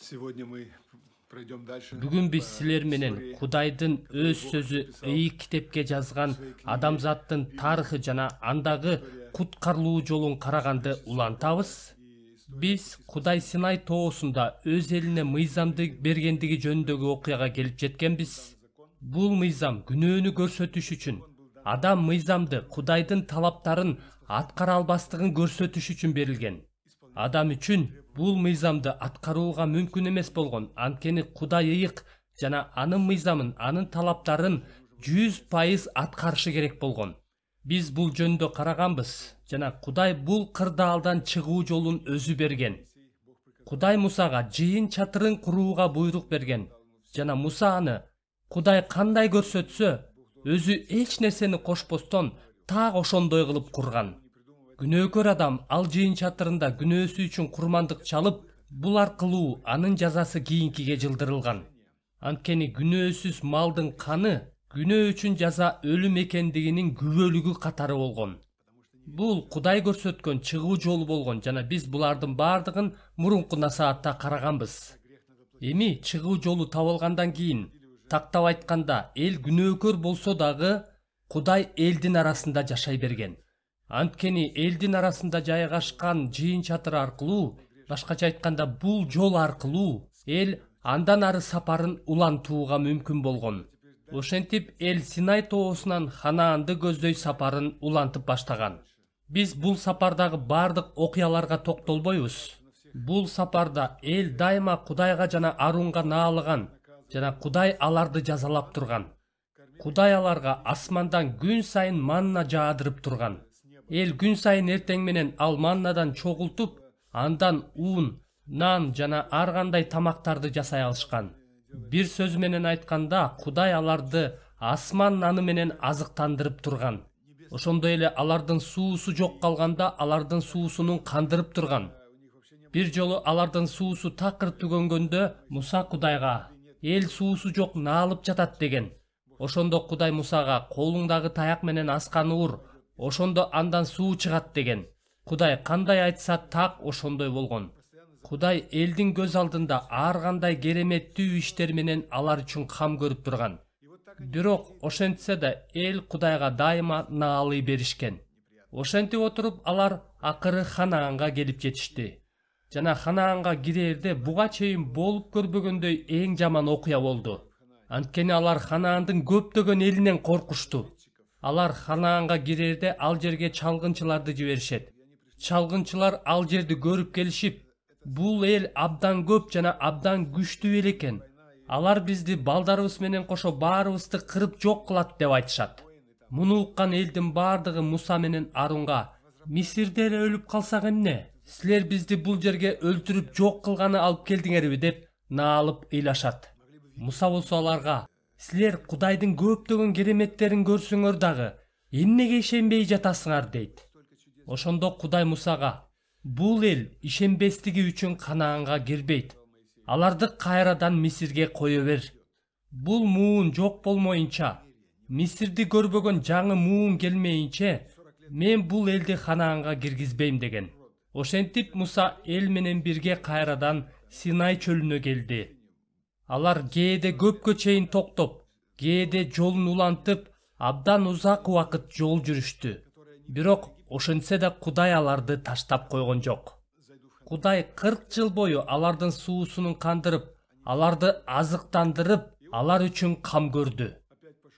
Сегодня мы пройдем дальше Бүгүн биз по силер менен истории, Кудайдын которую өз Бог сөзү написал ыйык китепке жазган в своей книге адамзаттын тарыхы жана андагы куткарылуу жолун караганды улантабыз. Биз Кудай Синай тоосунда өз элине мыйзамды бергендиги жөнүндөгү окуяга келип жеткенбиз. Бул мыйзам күнөөнү көрсөтүш үчүн, адам мыйзамды Кудайдын талаптарын аткара албастыгын көрсөтүш үчүн берилген. Адам үчүн бул мыйзамды аткарууга мүмкүн эмес болгон, анткени Кудай ыйык жана анын мыйзамын, анын талаптарын 100% аткарышы керек болгон. Биз бул жөнүндө караганбыз жана Кудай бул кырдаалдан чыгуу жолун өзү берген. Кудай Мусага жыйын чатырын курууга буйрук берген жана Муса аны Кудай кандай көрсөтсө, өзү эч нерсени кошпостон так ошондой кылып курган. Күнөөкөр адам ал жыйын чатырында күнөөсү үчүн курмандык чалып, бул аркылуу анын жазасы кийинкиге жылдырылган. Анткени күнөөсүз малдын каны күнөө үчүн жаза өлүм экендигинин күбөлүгү катары болгон. Бул Кудай көрсөткөн чыгуу жолу болгон жана биз булардын бардыгын мурунку насаатта караганбыз. Эми чыгуу жолу табылгандан кийин, тактап айтканда, эл күнөөкөр болсо дагы Кудай элдин арасында жашай берген. Анткени элдин арасында жайгашкан жыйын чатыр аркылуу, башкача айтканда бул жол аркылуу эл андан ары сапарын улантууга мүмкүн болгон. Ошентип эл Синай тоосунан Ханаанды көздөй сапарын улантып баштаган. Биз бул сапардагы бардык окуяларга токтолбойбуз. Бул сапарда эл дайыма Кудайга жана Арунга наалыган жана Кудай аларды жазалап турган. Кудай аларга асмандан күн сайын манна жаадырып турган. Эл күн сайын эртең менен ал маннадан чогултуп, андан уун, нан жана ар кандай тамактарды жасай алышкан. Бир сөз менен айтканда, Кудай аларды асман наны менен азыктандырып турган. Ошондой эле алардын суусу жок калганда, алардын суусунун кандырып турган. Бир жолу алардын суусу такыр түгөнгөндө, Муса Кудайга эл суусу жок наалып жатат деген. Ошондо Кудай Мусага колуңдагы таяк менен асканы ур, ошондо андан суу чыгат деген. Кудай кандай айтса так ошондой болгон. Кудай элдин көз алдында ар кандай кереметтүү иштер менен алар үчүн кам көрүп турган. Бирок ошентсе да эл Кудайга дайыма наалый беришкен. Ошентип отуруп алар акыры Ханаанга келип жетишти. Жана Ханаанга кирээрде буга чейин болуп көрбөгөндөй эң жаман окуя болду. Анткени алар Ханаандын көптөгөн элинен коркушту. Алар Ханаанга кирээрде ал жерге чалгынчыларды жиберишет. Чалгынчылар ал жерди көрүп келишип, бул эл абдан көп жана абдан күчтүү эл экен. Алар бизди балдарыбыз менен кошо баарыбызды кырып жок кылат деп айтышат. Муну уккан элдин бардыгы Муса менен Арунга: "Мисирде эле өлүп калсак эмне? Силер бизди бул жерге өлтүрүп жок кылганы алып келдиңерби?" деп наалып ыйлашат. Муса болсо аларга: "Силер Кудайдын көптөгөн кереметтерин көрсөңөр дагы эмнеге ишенбей жатасыңар?" дейт. Ошондо Кудай Мусага: "Бул эл ишенбестиги үчүн Ханаанга кирбейт. Аларды кайрадан Мисирге кое бер. Бул муун жок болмоюнча, Мисирди көрбөгөн жаңы муун келмейинче, мен бул элди Ханаанга киргизбейм" деген. Ошентип Муса эл менен бирге кайрадан Синай чөлүнө келди. Алар кээде көпкө чейин токтоп, кээде жолун улантып, абдан узак убакыт жол жүрүштү. Бирок ошентсе да Кудай аларды таштап койгон жок. Кудай 40 жыл бою алардын суусунун кандырып, аларды азыктандырып, алар үчүн кам көрдү.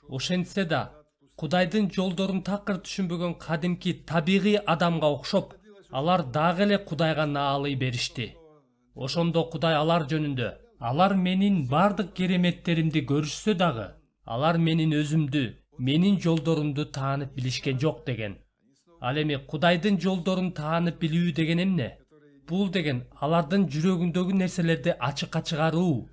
Ошентсе да Кудайдын жолдорун такыр түшүнбөгөн кадимки табигый адамга окшоп, алар дагы эле Кудайга наалый беришти. Ошондо Кудай алар жөнүндө: "Алар менин бардык кереметтеримди көрүшсө дагы, алар менин өзүмдү, менин жолдорумду таанып билишкен жок" деген. Ал эми Кудайдын жолдорун таанып билүү деген эмне? Бул деген алардын жүрөгүндөгү нерселерди ачыкка чыгаруу.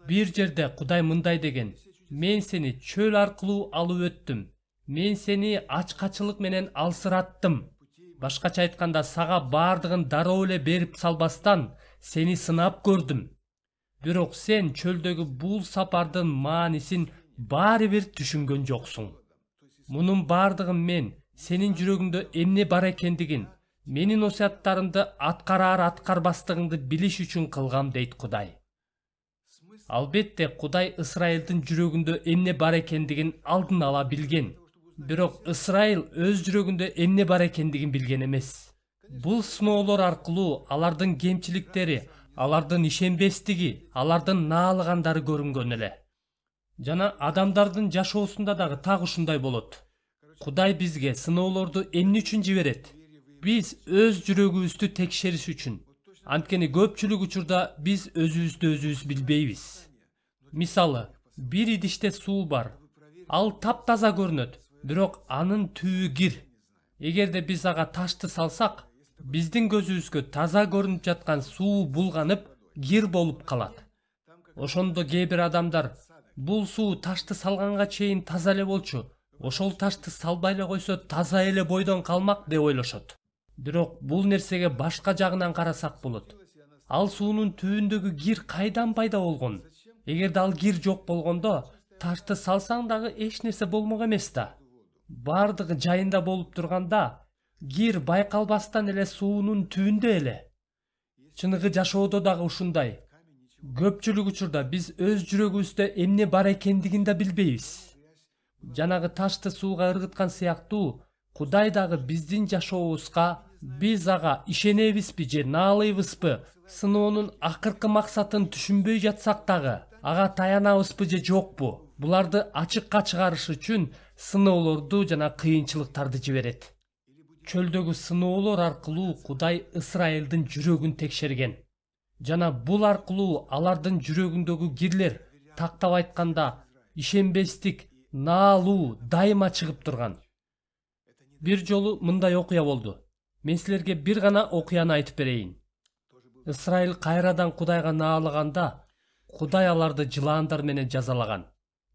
Бир жерде Кудай мындай деген: "Мен сени чөл аркылуу алып өттүм. Мен сени ачкачылык менен алсыраттым. Башкача айтканда, сага бардыгын дароо эле берип салбастан сени сынап көрдүм. Бирок сен чөлдөгү бул сапардын маанисин баары бир түшүнгөн жоксуң. Мунун бардыгын мен сенин жүрөгүңдө эмне бар экендигин Менин осуяттарымды аткарар аткарбастыгыңды билиш үчүн кылгам дейт Кудай. Албетте Кудай Ысрайылдын жүрөгүндө эмне бар экендигин алдын ала билген. Бирок Ысрайыл өз жүрөгүндө эмне бар экендигин билген эмес. Бул сыноолор аркылуу алардын кемчиликтери, алардын ишенбестиги, алардын наалыгандары көрүнгөн эле. Жана адамдардын жашоосунда дагы так ушундай болот. Кудай бизге сыноолорду эмне үчүн жиберет? Биз өз жүрөгүбүздү текшериш үчүн. Анткени көпчүлүк учурда биз өзүбүз билбейбиз. Мисалы, бир идиште суу бар. Ал таптаза көрүнөт, бирок анын түбү кир. Эгерде биз ага ташты салсак, биздин көзүбүзгө таза көрүнүп жаткан суу булганып, кир болуп калат. Ошондо кээ бир адамдар бул суу ташты салганга чейин таза эле болчу, ошол ташты салбай эле койсо таза эле бойдон калмак деп ойлошот. Бирок бул нерсеге башка жагынан карасак болот. Ал суунун түбүндөгү кир кайдан пайда болгон? Эгерде ал кир жок болгондо, ташты салсаң дагы эч нерсе болмок эмес да. Бардыгы жайында болуп турганда, кир байкалбастан эле суунун түбүндө эле. Чыныгы жашоодо дагы ушундай. Көпчүлүк учурда биз өз жүрөгүбүздө эмне бар экендигин да билбейбиз. Жанагы ташты сууга ыргыткан сыяктуу, Кудай дагы биздин жашообузга, биз ага ишенебизби же наалыйбызбы, сыноонун акыркы максатын түшүнбөй жатсак дагы, ага таянабызбы же жокпу, буларды ачыкка чыгарыш үчүн сыноолорду жана кыйынчылыктарды жиберет. Чөлдөгү сыноолор аркылуу Кудай Ысрайылдын жүрөгүн текшерген. Жана бул аркылуу алардын жүрөгүндөгү кирлер, тактап айтканда, ишенбестик, наалуу дайыма чыгып турган. Бир жолу мындай окуя болду. Мен силерге бир гана окуяны айтып берейин. Ысрайыл кайрадан Кудайга наалыганда, Кудай аларды жылаандар менен жазалаган.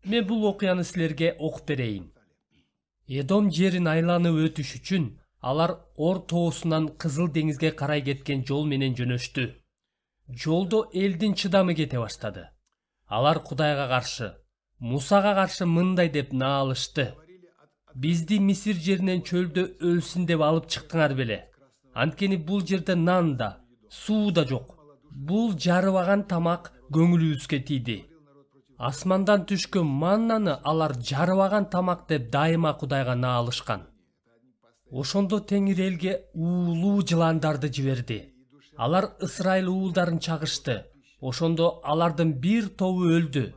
Мен бул окуяны силерге окуп берейин. Эдом жерин айланып өтүш үчүн алар Ор тоосунан Кызыл деңизге карай кеткен жол менен жөнөштү. Жолдо элдин чыдамы кете баштады. Алар Кудайга каршы, Мусага каршы мындай деп наалышты. Бизди Мисир жеринен чөлдө өлсүн деп алып чыктыңар беле. Анткени бул жерде нан да, суу да жок. Бул жарыбаган тамак көңүлүбүзгө тийди. Асмандан түшкөн маннаны алар жарыбаган тамак деп дайыма Кудайга наалышкан. Ошондо Теңир элге уулуу жыландарды жиберди. Алар Ысрайыл уулдарын чагышты. Ошондо алардын бир тобу өлдү.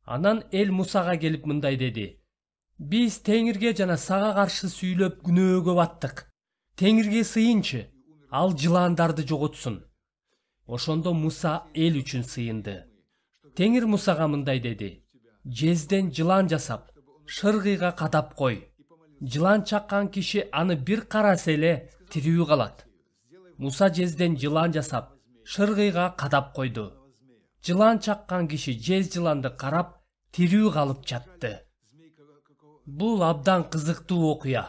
Анан эл Мусага келип мындай деди: Биз Теңирге жана сага каршы сүйлөп күнөөгө баттык. Теңирге сыйынчы, ал жылаандарды жоготсун. Ошондо Муса эл үчүн сыйынды. Теңир Мусага мындай деди: Жезден жылан жасап, шыргыйга кадап кой. Жылан чаккан киши аны бир караса эле тирүү калат. Муса жезден жылан жасап, шыргыйга кадап койду. Жылан чаккан киши жез жыланды карап, тирүү калып жатты. Бул абдан кызыктуу окуя.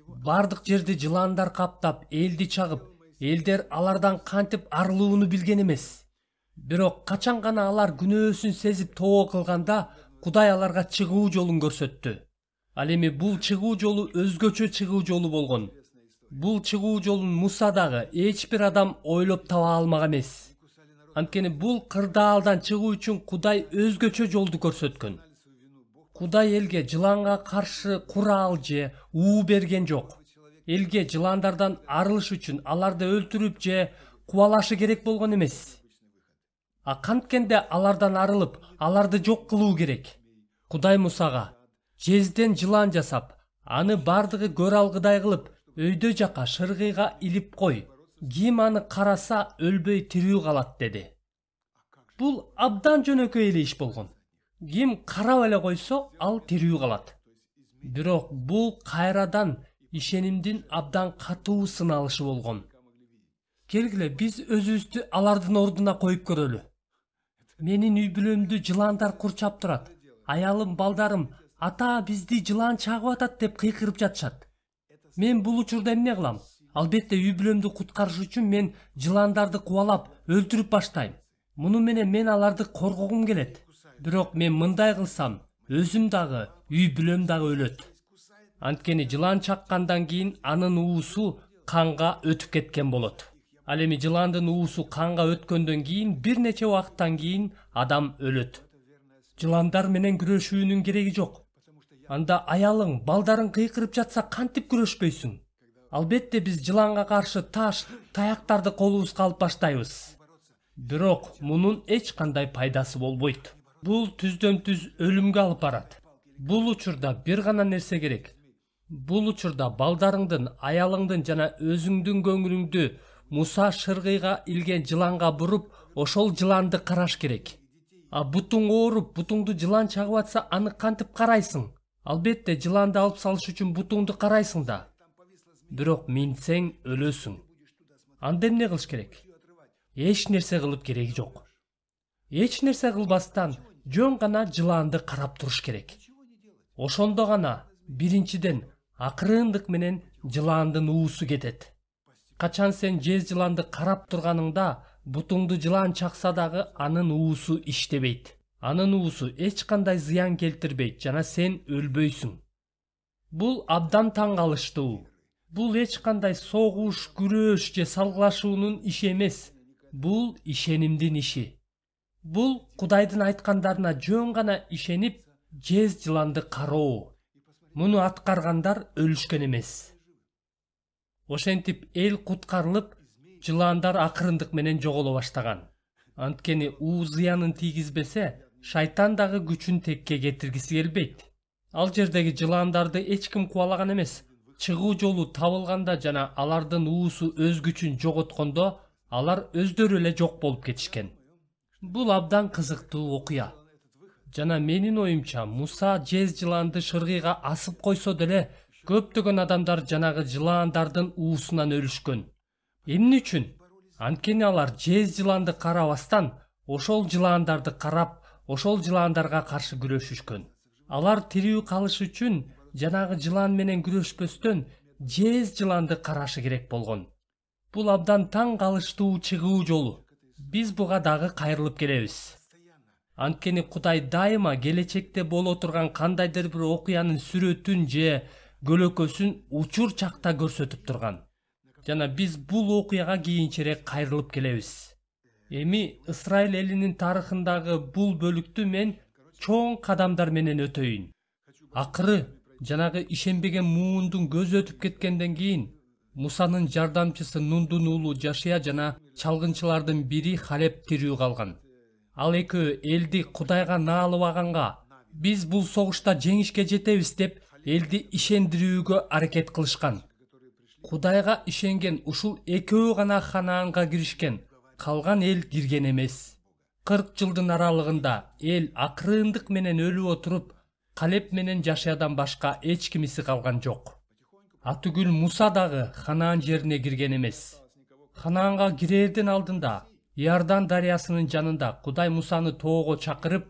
Бардык жерди жыландар каптап, элди чагып, элдер алардан кантип арылууну билген эмес. Бирок качан гана алар күнөөсүн сезип тоо кылганда, Кудай аларга чыгуу жолун көрсөттү. Ал эми бул чыгуу жолу өзгөчө чыгуу жолу болгон. Бул чыгуу жолун Муса дагы эч бир адам ойлоп таба алмак эмес. Анткени бул кырдаалдан чыгуу үчүн Кудай өзгөчө жолду көрсөткөн. Кудай элге жыланга каршы курал же уу берген жок. Элге жыландардан арылыш үчүн аларды өлтүрүп же кубалашы керек болгон эмес. А канткенде алардан арылып, аларды жок кылуу керек. Кудай Мусага: Жезден жылан жасап, аны бардыгы көр алгыдай кылып, өйдө жака шыргыйга илип кой. Ким аны караса өлбөй тирүү калат деди. Бул абдан жөнөкөй эле иш болгон. Ким карап эле койсо, ал тирүү калат. Бирок бул кайрадан ишенимдин абдан катуу сыналышы болгон. Келгиле биз өзүбүздү алардын ордуна коюп көрөлү. Менин үй бүлөмдү жыландар курчап турат. Аялым, балдарым, ата бизди жылан чагып атат деп кыйкырып жатышат. Мен бул учурда эмне кылам? Албетте үй бүлөмдү куткарыш үчүн мен жыландарды кубалап, өлтүрүп баштайм. Муну менен мен аларды коргогум келет. Бирок мен мындай кылсам, өзүм дагы, үй бүлөм дагы өлөт. Анткени жылан чаккандан кийин анын уусу канга өтүп кеткен болот. Ал эми жыландын уусу канга өткөндөн кийин бир нече убакыттан кийин адам өлөт. Жыландар менен күрөшүүнүн кереги жок. Анда аялың, балдарың кыйкырып жатса кантип күрөшпөйсүң? Албетте биз жыланга каршы таш, таяктарды колубузга алып баштайбыз. Бирок мунун эч кандай пайдасы болбойт. Бул түздөн түз өлүмгө алып барат. Бул учурда бир гана нерсе керек. Бул учурда балдарыңдын, аялыңдын жана өзүңдүн көңүлүңдү Муса шыргыйга илген жыланга буруп, ошол жыланды караш керек. А бутуң ооруп, бутуңду жылан чагып атса, аны кантип карайсың? Албетте жыланды алып салыш үчүн бутуңду карайсың да. Бирок минсең өлөсүң. Анда эмне кылыш керек? Эч нерсе кылып кереги жок. Эч нерсе кылбастан жөн гана жыланды карап туруш керек. Ошондо гана биринчиден акырындык менен жыландын уусу кетет. Качан сен жез жыланды карап турганыңда, бутуңду жылан чакса дагы анын уусу иштебейт. Анын уусу эч кандай зыян келтирбейт жана сен өлбөйсүң. Бул абдан таң калыштуу. Бул эч кандай согуш, күрөш же салгылашуунун иши эмес. Бул ишенимдин иши. Бул Кудайдын айткандарына жөн гана ишенип, жез жыланды кароо. Муну аткаргандар өлүшкөн эмес. Ошентип эл куткарылып, жыландар акырындык менен жоголо баштаган. Анткени уу зыянын тийгизбесе, шайтан дагы күчүн текке кетиргиси келбейт. Ал жердеги жыландарды эч ким кубалаган эмес. Чыгуу жолу табылганда жана алардын уусу өз күчүн жоготкондо, алар өздөрү эле жок болуп кетишкен. Бул абдан кызыктуу окуя. Жана менин оюмча, Муса жез жыланды шыргыйга асып койсо деле, көптөгөн адамдар жанагы жыландардын уусунан өлүшкөн. Эмне үчүн? Анткени алар жез жыланды карабастан, ошол жыландарды карап, ошол жыландарга каршы күрөшүшкөн. Алар тирүү калыш үчүн жанагы жылан менен күрөшпөстөн жез жыланды карашы керек болгон. Бул абдан таң калыштуу чыгуу жолу. Биз буга дагы кайрылып келебиз. Анткени Кудай дайыма келечекте боло турган кандайдыр бир окуянын сүрөтүн же көлөкөсүн учур чакта көрсөтүп турган. Жана биз бул окуяга кийинчерээк кайрылып келебиз. Эми Исраил элинин тарыхындагы бул бөлүктү мен чоң кадамдар менен өтөйүн. Акыры жанагы ишенбеген муундун көзү өтүп кеткенден кийин Мусанын жардамчысы Нундун уулу Жашия жана чалгынчылардын бири Халеп тирүү калган. Ал экөө элди Кудайга наалыбаганга, биз бул согушта жеңишке жетебиз деп элди ишендирүүгө аракет кылышкан. Кудайга ишенген ушул экөө гана Ханаанга киришкен, калган эл кирген эмес. 40 жылдын аралыгында эл акырындык менен өлүп отуруп, Халеп менен Жашиядан башка эч кимиси калган жок. Атүгүл Муса дагы Ханаан жерине кирген эмес. Ханаанга кирердин алдында Иордан дарыясынын жанында Кудай Мусаны тоого чакырып,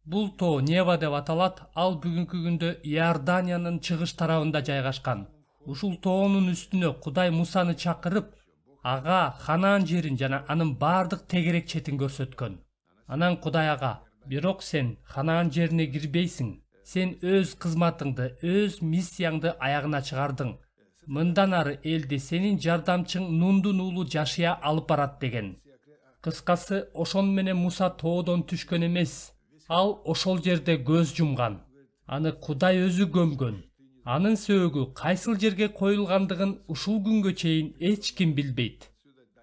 бул тоо Нева деп аталат, ал бүгүнкү күндө Иорданиянын чыгыш тарабында жайгашкан. Ушул тоонун үстүнө Кудай Мусаны чакырып, ага Ханаан жерин жана анын бардык тегерек четин көрсөткөн. Анан Кудай ага: "Бирок сен Ханаан жерине кирбейсиң. Сен өз кызматыңды, өз миссияңды аягына чыгардың. Мындан ары элди сенин жардамчың Нундун уулу Жашия алып барат" деген. Кыскасы, ошон менен Муса тоодон түшкөн эмес. Ал ошол жерде көз жумган. Аны Кудай өзү көмгөн. Анын сөөгү кайсыл жерге коюлгандыгын ушул күнгө чейин эч ким билбейт.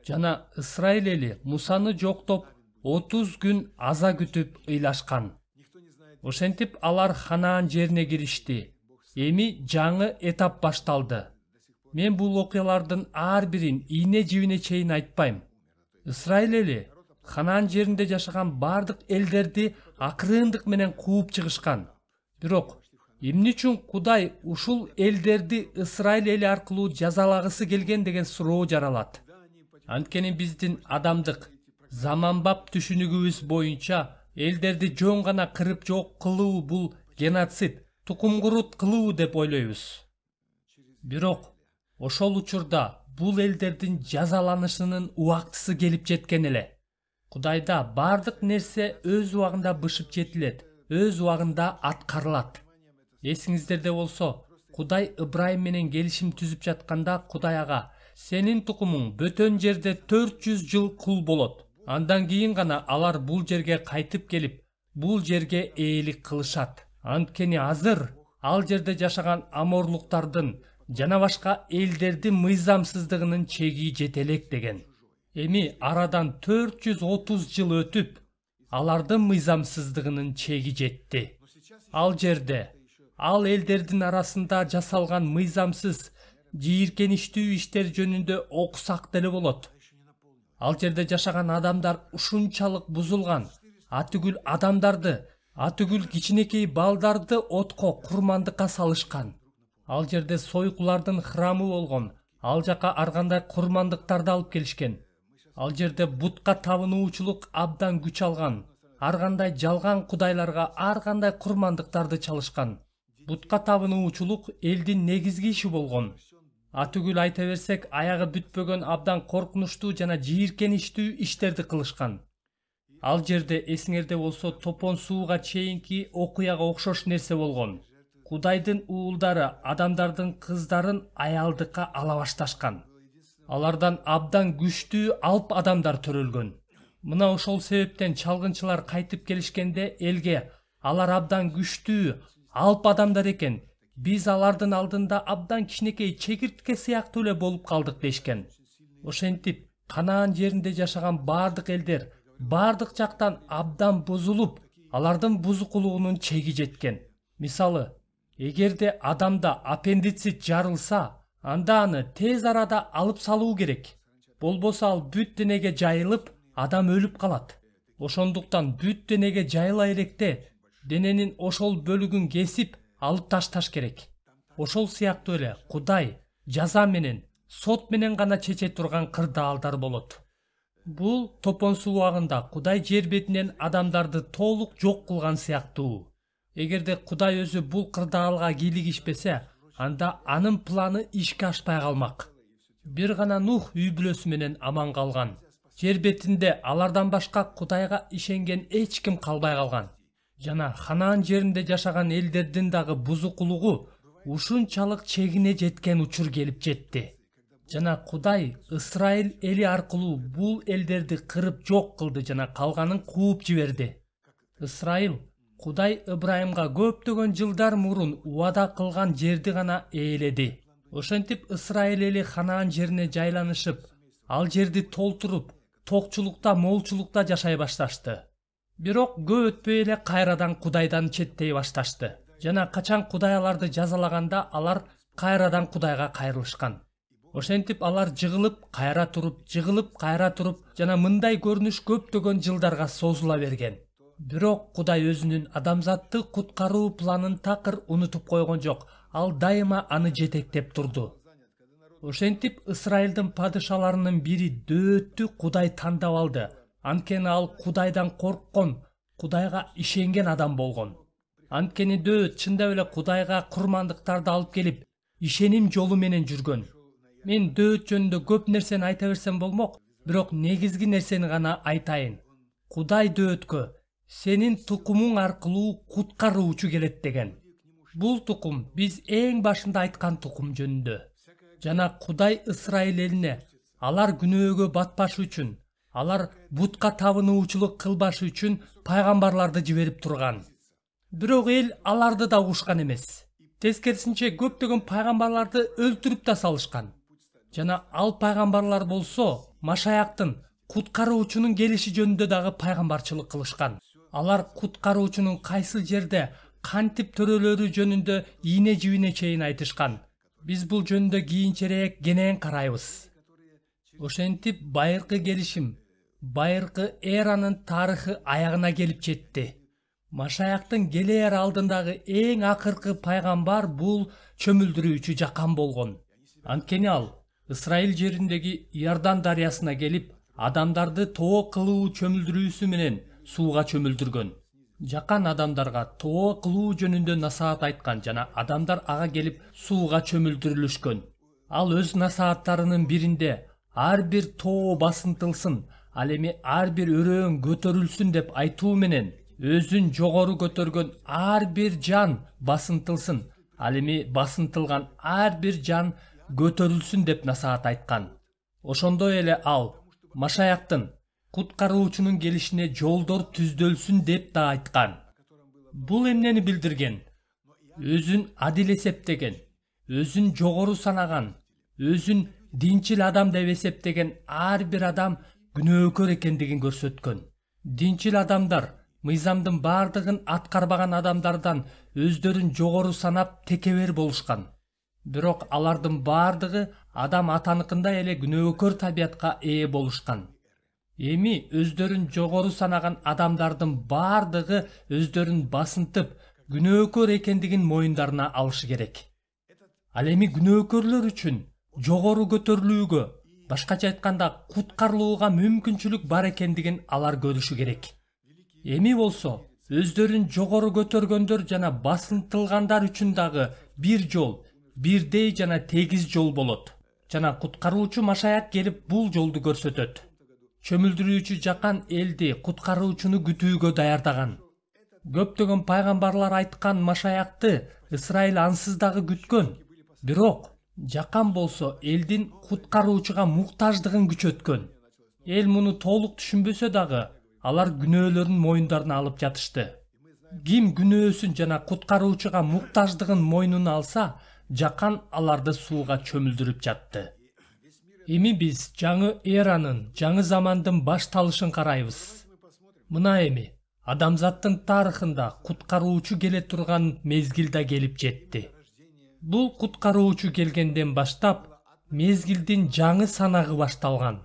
Жана Исраил эли Мусаны жоктоп 30 күн аза күтүп ыйлашкан. Ошентип алар Ханаан жерине киришти. Эми жаңы этап башталды. Мен бул окуялардын ар бирин ийне жибине чейин айтпайм. Исраил эли Ханаан жеринде жашаган бардык элдерди акырындык менен кууп чыгышкан. Бирок эмне үчүн Кудай ушул элдерди Исраил эли аркылуу жазалагысы келген деген суроо жаралат. Анткени биздин адамдык заманбап түшүнүгүбүз боюнча элдерди жөн гана кырып жок кылуу бул геноцид, тукумкурут кылуу деп ойлойбуз. Бирок ошол учурда бул элдердин жазаланышынын убактысы келип жеткен эле. Кудайда бардык нерсе өз убагында бышып жетилет, өз убагында аткарылат. Эсиңиздерде болсо, Кудай Ыбрайым менен келишим түзүп жатканда Кудай ага: сенин тукумуң бөтөн жерде 400 жыл кул болот. Андан кийин гана алар бул жерге кайтып келип, бул жерге ээлик кылышат. Анткени азыр ал жерде жашаган аморлуктардын жана башка элдердин мыйзамсыздыгынын чеги жете элек деген. Эми арадан 430 жыл өтүп, алардын мыйзамсыздыгынын чеги жетти. Ал жерде, ал элдердин арасында жасалган мыйзамсыз жийиркеничтүү иштер жөнүндө окусак деле болот. Ал жерде жашаган адамдар ушунчалык бузулган, атүгүл адамдарды, атүгүл кичинекей балдарды отко, курмандыкка салышкан. Ал жерде сойкулардын храмы болгон, ал жака ар кандай курмандыктарды алып келишкен. Ал жерде бутка табынуучулук абдан күч алган, ар кандай жалган кудайларга ар кандай курмандыктарды чалышкан. Бутка табынуучулук элдин негизги иши болгон. Атүгүл айта берсек, аягы бүтпөгөн абдан коркунучтуу жана жийиркеничтүү иштерди кылышкан. Ал жерде эсиңерде болсо топон сууга чейинки окуяга окшош нерсе болгон. Кудайдын уулдары адамдардын кыздарын аялдыкка ала башташкан. Алардан абдан күчтүү алп адамдар төрөлгөн. Мына ошол себептен чалгынчылар кайтып келишкенде элге алар абдан күчтүү алп адамдар экен. Биз алардын алдында абдан кичинекей чегиртке сыяктуу эле болуп калдык дешкен. Ошентип, Канаан жеринде жашаган бардык элдер бардык жактан абдан бузулуп, алардын бузукулугунун чеги жеткен. Мисалы, эгерде адамда аппендицит жарылса, анда аны тез арада алып салуу керек. Болбосо ал бүт денеге жайылып, адам өлүп калат. Ошондуктан бүт денеге жайыла электе дененин ошол бөлүгүн кесип алып ташташ керек. Ошол сыяктуу эле Кудай жаза менен, сот менен гана чече турган кырдаалдар болот. Бул топон суу убагында Кудай жер бетинен адамдарды толук жок кылган сыяктуу. Эгерде Кудай өзү бул кырдаалга кийлигишпесе, анда анын планы ишке ашпай калмак. Бир гана Нух үй бүлөсү менен аман калган. Жер бетинде алардан башка Кудайга ишенген эч ким калбай калган. Жана Ханаан жеринде жашаган элдердин дагы бузукулугу ушунчалык чегине жеткен учур келип жетти. Жана Кудай Исраил эли аркылуу бул элдерди кырып жок кылды жана калганын кууп жиберди. Исраил Кудай Ибрайымга көптөгөн жылдар мурун убада кылган жерди гана ээледи. Ошентип Исраил эли Ханаан жерине жайланышып, ал жерди толтуруп, токчулукта, молчулукта жашай башташты. Бирок көп өтпөй эле кайрадан Кудайдан четтей башташты. Жана качан Кудай аларды жазалаганда, алар кайрадан Кудайга кайрылышкан. Ошентип алар жыгылып, кайра туруп, жана мындай көрүнүш көптөгөн жылдарга созула берген. Бирок Кудай өзүнүн адамзатты куткаруу планын такыр унутуп койгон жок. Ал дайыма аны жетектеп турду. Ошентип Исраилдин падышаларынын бири Дөөттү Кудай тандап алды. Анткени ал Кудайдан корккон, Кудайга ишенген адам болгон. Анткени Дөөт чындап эле Кудайга курмандыктарды алып келип, ишеним жолу менен жүргөн. Мен Дөөт жөнүндө көп нерсени айта берсем болмок, бирок негизги нерсени гана айтайын. Кудай Дөөткө сенин тукумуң аркылуу куткаруучу келет деген. Бул тукум биз эң башында айткан тукум жөнүндө. Жана Кудай Исраил элине алар күнөөгө батпаш үчүн, алар бутка табынуучулук кылбаш үчүн пайгамбарларды жиберип турган. Бирок эл аларды да угушкан эмес. Тескерисинче көптөгөн пайгамбарларды өлтүрүп да салышкан. Жана ал пайгамбарлар болсо Машаяктын, куткаруучунун келиши жөнүндө дагы пайгамбарчылык кылышкан. Алар куткаруучунун кайсыл жерде кантип төрөлөрү жөнүндө ийне жибине чейин айтышкан. Биз бул жөнүндө кийинчерээк кенен карайбыз. Ошентип байыркы келишим, байыркы эранын тарыхы аягына келип жетти. Машаяктын келээр алдындагы эң акыркы пайгамбар бул чөмүлдүрүүчү жакан болгон. Анткени ал Исраил жериндеги Иордан дарыясына келип, адамдарды тоо кылуу чөмүлдүрүүсү менен сууга чөмүлдүргөн. Жакан адамдарга тоо кылуу жөнүндө насаат айткан жана адамдар ага келип сууга чөмүлдүрүлүшкөн. Ал өз насааттарынын биринде ар бир тоо басынтылсын, ал эми ар бир өрөөң көтөрүлсүн деп айтуу менен өзүн жогору көтөргөн ар бир жан басынтылсын, ал эми басынтылган ар бир жан көтөрүлсүн деп насаат айткан. Ошондой эле ал Машаяктын куткаруучунун келишине жолдор түздөлсүн деп да айткан. Бул эмнени билдирген? Өзүн адил эсептеген, өзүн жогору санаган, өзүн динчил адам деп эсептеген ар бир адам күнөөкөр экендигин көрсөткөн. Динчил адамдар мыйзамдын бардыгын аткарбаган адамдардан өздөрүн жогору санап текебер болушкан. Бирок алардын бардыгы адам атаныкындай эле күнөөкөр табиятка ээ болушкан. Эми өздөрүн жогору санаган адамдардын бардыгы өздөрүн басынтып, күнөөкөр экендигин моюндарына алышы керек. Ал эми күнөөкөрлөр үчүн жогору көтөрүлүүгө, башкача айтканда куткарылууга мүмкүнчүлүк бар экендигин алар көрүшү керек. Эми болсо өздөрүн жогору көтөргөндөр жана басынтылгандар үчүн дагы бир жол, бирдей жана тегиз жол болот. Жана куткаруучу Машаяк келип бул жолду көрсөтөт. Чөмүлдүрүүчү жакан элди куткаруучуну күтүүгө даярдаган. Көптөгөн пайгамбарлар айткан Машаякты Исраил ансыз дагы күткөн. Бирок жакан болсо элдин куткаруучуга муктаждыгын күчөткөн. Эл муну толук түшүнбөсө дагы, алар күнөөлөрүн моюндарына алып жатышты. Ким күнөөсүн жана куткаруучуга муктаждыгын мойнуна алса, жакан аларды сууга чөмүлдүрүп жатты. Эми биз жаңы эранын, жаңы замандын башталышын карайбыз. Мына эми адамзаттын тарыхында куткаруучу келе турган мезгил да келип жетти. Бул куткаруучу келгенден баштап мезгилдин жаңы санагы башталган.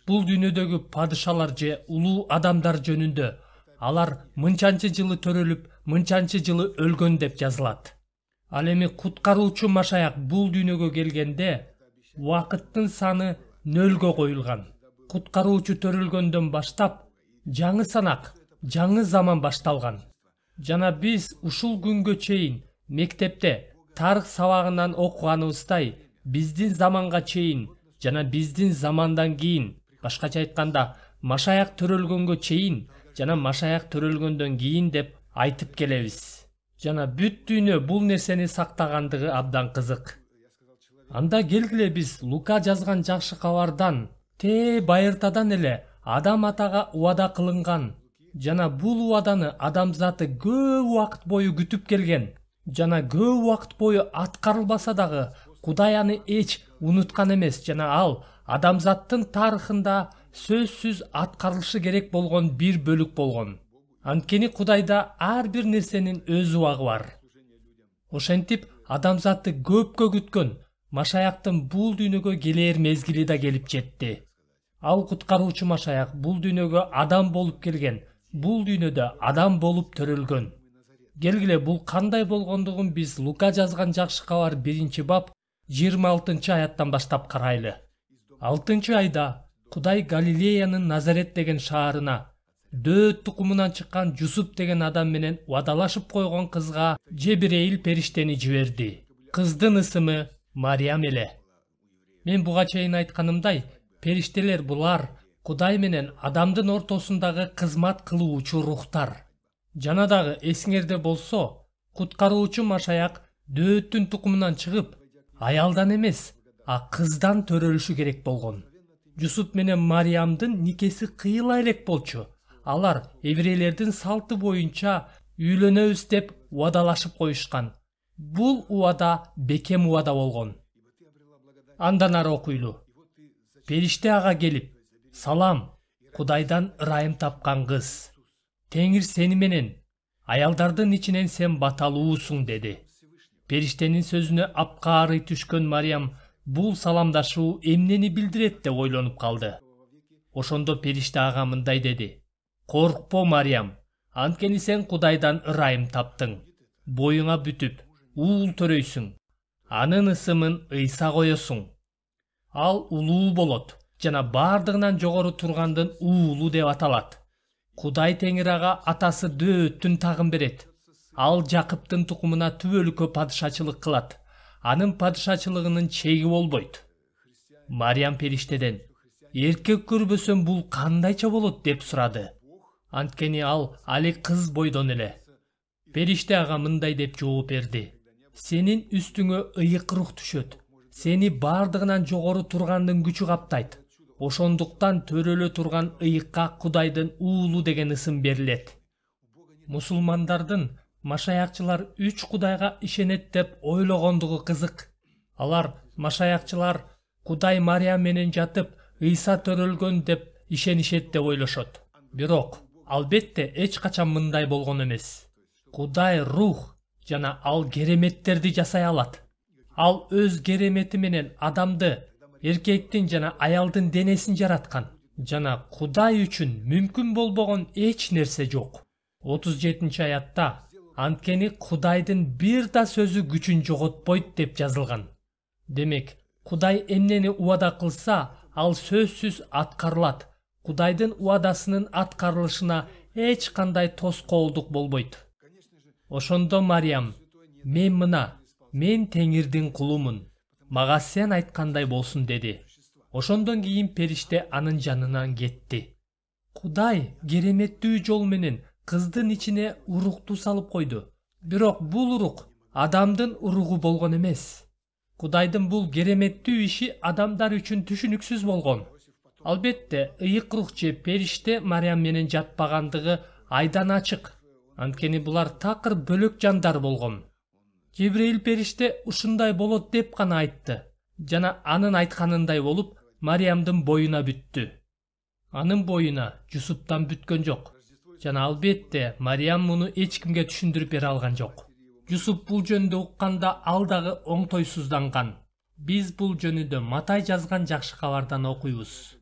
Бул дүйнөдөгү падышалар же улуу адамдар жөнүндө алар мынчанчы жылы төрөлүп, мынчанчы жылы өлгөн деп жазылат. Ал эми куткаруучу Машаяк бул дүйнөгө келгенде убакыттын саны 0 коюлган. Куткаруучу төрөлгөндөн баштап жаңы санак, жаңы заман башталган. Жана биз ушул күнгө чейин мектепте тарых сабагынан окуганыбыздай биздин заманга чейин жана биздин замандан кийин, башкача айтканда Машаяк төрөлгөнгө чейин жана Машаяк төрөлгөндөн кийин деп айтып келебиз. Жана бүт дүйнө бул нерсени сактагандыгы абдан кызык. Анда келгиле биз Лука жазган жакшы кабардан байыртадан эле Адам атага убада кылынган жана бул убаданы адамзаты көп убакыт бою күтүп келген жана көп убакыт бою аткарылбаса дагы Кудай аны эч унуткан эмес жана ал адамзаттын тарыхында сөзсүз аткарылышы керек болгон бир бөлүк болгон. Анткени Кудайда ар бир нерсенин өз убагы бар. Ошентип адамзатты көпкө күткөн Машаяктын бул дүйнөгө келер мезгили да келип жетти. Ал куткаруучу Машаяк бул дүйнөгө адам болуп келген, бул дүйнөдө адам болуп төрөлгөн. Келгиле бул кандай болгондугун биз Лука жазган жакшы кабар 1-бап 26-аяттан баштап карайлы. 6-айда Кудай Галилеянын Назарет деген шаарына Дөөт тукумунан чыккан Жусуп деген адам менен убадалашып койгон кызга Жебирейил периштени жиберди. Кыздын ысымы Мариям эле. Мен буга чейин айтканымдай, периштелер булар Кудай менен адамдын ортосундагы кызмат кылуучу рухтар. Жана дагы эсиңерде болсо, куткаруучу Машаяк Дөөттүн тукумунан чыгып, аялдан эмес, кыздан төрөлүшү керек болгон. Жусуп менен Мариямдын никеси кыйыла элек болчу. Алар еврейлердин салты боюнча үйлөнөбүз деп убадалашып коюшкан. Бул убада бекем убада болгон. Андан ары окуйлу. Периште ага келип, салам, Кудайдан ырайым тапкан кыз. Теңир сени менен, аялдардын ичинен сен баталуусуң деди. Периштенин сөзүнө апкаарый түшкөн Мариям бул саламдашуу эмнени билдирет деп ойлонуп калды. Ошондо периште ага мындай деди: Коркпо, Мариям, анткени сен Кудайдан ырайым таптың. Боюңа бүтүп, уул төрөйсүң. Анын ысымын Ыйса коесуң. Ал улуу болот жана бардыгынан жогору тургандын уулу деп аталат. Кудай Теңир ага атасы Дөөттүн тагын берет. Ал Жакыптын тукумуна түбөлүккө падышачылык кылат. Анын падышачылыгынын чеги болбойт. Мариям периштеден: эркек көрбөсөм бул кандайча болот деп сурады. Анткени ал али кыз бойдон эле. Периште ага мындай деп жооп берди: сенин үстүңө ыйык рух түшөт. сени бардыгынан жогору тургандын күчү каптайт. Ошондуктан төрөлө турган ыйыкка Кудайдын уулу деген ысым берилет. Мусулмандардын машаякчылар 3 Кудайга ишенет деп ойлогондугу кызык. Алар машаякчылар Кудай Мариям менен жатып, Ыйса төрөлгөн деп ишенишет деп ойлошот. Бирок албетте эч качан мындай болгон эмес. Кудай рух жана ал кереметтерди жасай алат. Ал өз керемети менен адамды, эркектин жана аялдын денесин жараткан. Жана Кудай үчүн мүмкүн болбогон эч нерсе жок. 37-аятта анткени Кудайдын бир да сөзү күчүн жоготпойт деп жазылган. Демек, Кудай эмнени убада кылса, ал сөзсүз аткарылат. Кудайдын убадасынын аткарылышына эч кандай тоскоолдук болбойт. Ошондо Мариям, мен Теңирдин кулумун. Мага сен айткандай болсун деди. Ошондон кийин периште анын жанынан кетти. Кудай кереметтүү жол менен кыздын ичине урукту салып койду. Бирок бул урук адамдын уругу болгон эмес. Кудайдын бул кереметтүү иши адамдар үчүн түшүнүксүз болгон. Албетте, ыйык рух же периште Мариям менен жатпагандыгы айдан ачык. Анткени булар такыр бөлөк жандар болгон. Жибрейил периште ушундай болот деп гана айтты. Жана анын айтканындай болуп, Мариямдын боюна бүттү. Анын боюна Жусуптан бүткөн жок. Жана албетте, Мариям муну эч кимге түшүндүрүп бере алган жок. Жусуп бул жөнүндө укканда ал дагы оңтойсузданган. Биз бул жөнүндө Матай жазган жакшы кабардан окуйбуз.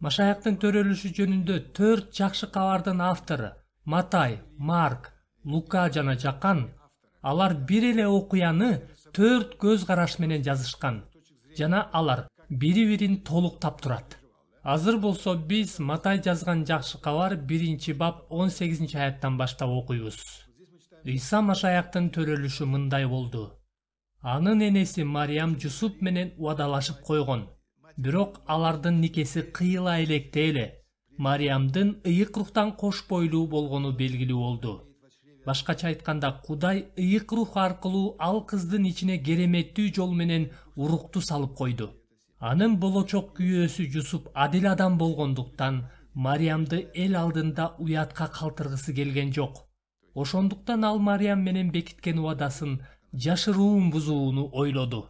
Машаяктын төрөлүшү жөнүндө 4 жакшы кабардын автору Матай, Марк, Лука жана Жакан, алар бир эле окуяны 4 көз караш менен жазышкан. Жана алар бири-бирин толуктап турат. Азыр болсо биз Матай жазган жакшы кабар 1-бап 18-аяттан баштап окуйбуз. Ыйса Машаяктын төрөлүшү мындай болду. Анын энеси Мариям Жусуп менен убадалашып койгон. Бирок алардын никеси кыйыла электе эле. Мариямдын ыйык рухтан кош бойлуу болгону белгилүү болду. Башкача айтканда, Кудай ыйык рух аркылуу ал кыздын ичине кереметтүү жол менен урукту салып койду. Анын болочок күйөөсү Жусуп адил адам болгондуктан Мариямды эл алдында уятка калтыргысы келген жок. Ошондуктан ал Мариям менен бекиткен убадасын жашыруун бузууну ойлоду.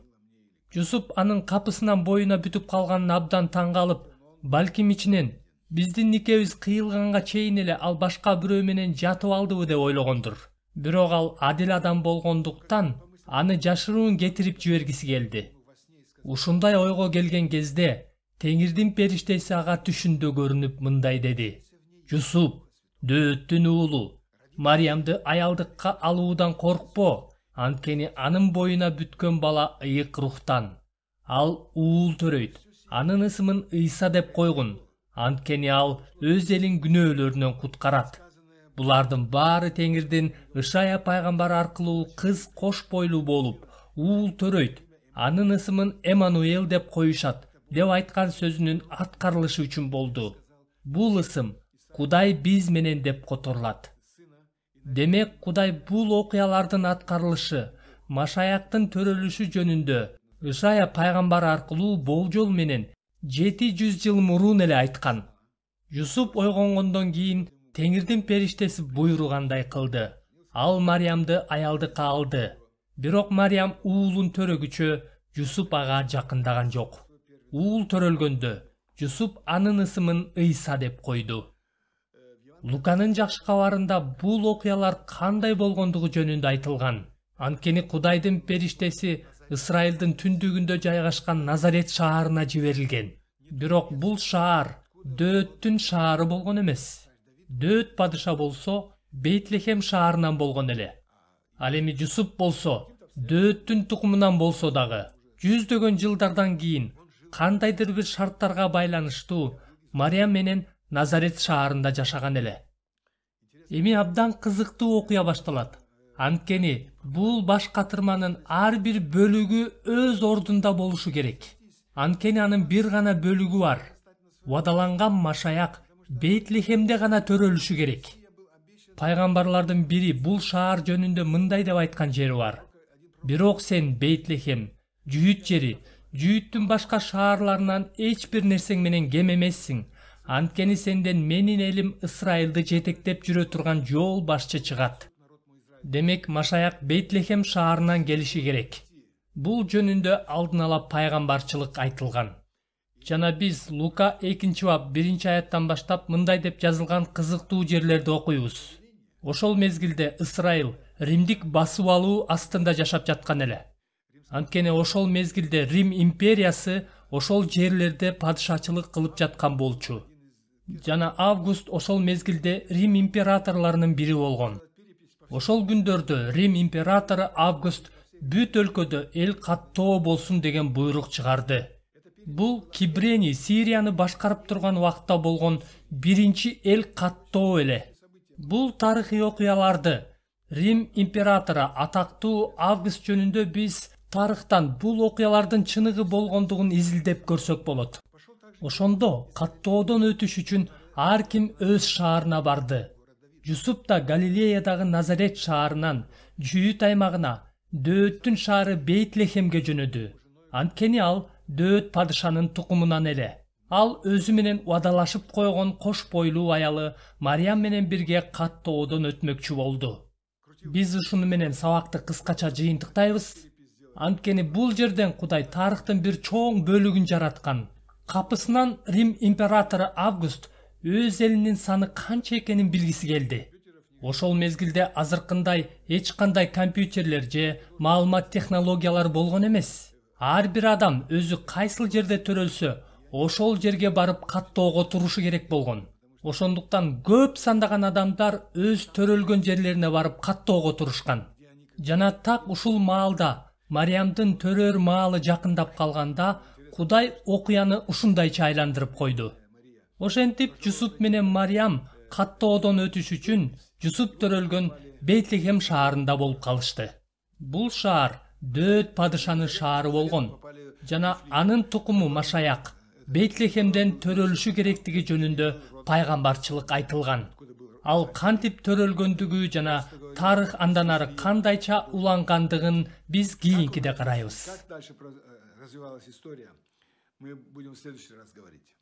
Жусуп анын капысынан боюна бүтүп калганын абдан таң калып, балким ичинен биздин никебиз кыйылганга чейин эле ал башка бирөө менен жатып алдыбы деп ойлогондур. Бирок ал адил адам болгондуктан аны жашыруун кетирип жибергиси келди. Ушундай ойго келген кезде Теңирдин периштеси ага түшүндө көрүнүп мындай деди. Жусуп, Дөөттүн уулу, Мариямды аялдыкка алуудан коркпо. Анткени анын боюна бүткөн бала ыйык рухтан. Ал уул төрөйт. Анын ысымын Ыйса деп койгун. Анткени ал өз элин күнөөлөрүнөн куткарат. Булардын баары Теңирдин Ышая пайгамбар аркылуу кыз кош бойлуу болуп, уул төрөйт. Анын ысымын Эммануэл деп коюшат, деп айткан сөзүнүн аткарылышы үчүн болду. Бул ысым Кудай биз менен деп которулат. Демек, Кудай бул окуялардын аткарылышы, Машаяктын төрөлүшү жөнүндө Ышая пайгамбар аркылуу болжол менен 700 жыл мурун эле айткан. Жусуп ойгонгондон кийин Теңирдин периштеси буйругандай кылды. Ал Мариямды аялдыкка алды. Бирок Мариям уулун төрөгүчө Жусуп ага жакындаган жок. Уул төрөлгөндө Жусуп анын ысымын Ыйса деп койду. Луканын жакшы кабарында бул окуялар кандай болгондугу жөнүндө айтылган. Анткени Кудайдын периштеси Исраилдин түндүгүндө жайгашкан Назарет шаарына жиберилген. Бирок бул шаар Дөөттүн шаары болгон эмес. Дөөт падыша болсо Бейтлехем шаарынан болгон эле. Ал эми Жусуп болсо Дөөттүн тукумунан болсо дагы жүздөгөн жылдардан кийин кандайдыр бир шарттарга байланыштуу Мариям менен Назарет шаарында жашаган эле. Эми абдан кызыктуу окуя башталат. Анткени бул баш катырманын ар бир бөлүгү өз ордунда болушу керек. Анткени анын бир гана бөлүгү бар. Убадаланган Машаяк Бейтлехемде гана төрөлүшү керек. Пайгамбарлардын бири бул шаар жөнүндө мындай деп айткан жери бар. Бирок сен Бейтлехем, жүйүт жери, жүйүттүн башка шаарларынан эч бир нерсең менен кем эмессиң. Анткени сенден менин элим Ысрайылды жетектеп жүрө турган жол башчы чыгат. Демек Машаяк Бейтлехем шаарынан келиши керек. Бул жөнүндө алдын ала пайгамбарчылык айтылган. Жана биз Лука 2-бап 1-аяттан баштап мындай деп жазылган кызыктуу жерлерди окуйбуз. Ошол мезгилде Ысрайыл Римдик басып алуу астында жашап жаткан эле. Анткени ошол мезгилде Рим империясы ошол жерлерде падышачылык кылып жаткан болчу. Жана Август ошол мезгилде Рим императорлорунун бири болгон. Ошол күндөрдө Рим императору Август бүт өлкөдө эл каттоо болсун деген буйрук чыгарды. Бул Кибрени Сирияны башкарып турган убакта болгон биринчи эл каттоо эле. Бул тарыхый окуяларды Рим императору атактуу Август жөнүндө биз тарыхтан бул окуялардын чыныгы болгондугун изилдеп көрсөк болот. Ошондо каттоодон өтүш үчүн ар ким өз шаарына барды. Жусуп да Галилеядагы Назарет шаарынан Жүйүт аймагына Дөөттүн шаары Бейтлехемге жөнөдү. Анткени ал Дөөт падышанын тукумунан эле. Ал өзү менен уадалашып койгон кош бойлуу аялы Мариям менен бирге каттоодон өтмөкчү болду. Биз ушуну менен сабакты кыскача жыйынтыктайбыз. Анткени бул жерден Кудай тарыхтын бир чоң бөлүгүн жараткан. Капысынан Рим императору Август өз элинин саны канча экенин билгиси келди. Ошол мезгилде азыркындай эч кандай компьютерлер же маалымат технологиялары болгон эмес. Ар бир адам өзү кайсыл жерде төрөлсө, ошол жерге барып каттоого турушу керек болгон. Ошондуктан көп сандаган адамдар өз төрөлгөн жерлерине барып каттоого турушкан. Жана так ушул маалда Мариямдын төрөр маалы жакындап калганда Кудай окуяны ушундайча айландырып койду. Ошентип Жусуп менен Мариям каттоодон өтүш үчүн Жусуп төрөлгөн Бейтлехем шаарында болуп калышты. Бул шаар Дөөт падышанын шаары болгон. Жана анын тукуму Машаяк Бейтлехемден төрөлүшү керектиги жөнүндө пайгамбарчылык айтылган. Ал кантип төрөлгөндүгү жана тарых андан ары кандайча улангандыгын биз кийинкиде карайбыз. Как дальше развивалась история, мы будем в следующий раз говорить.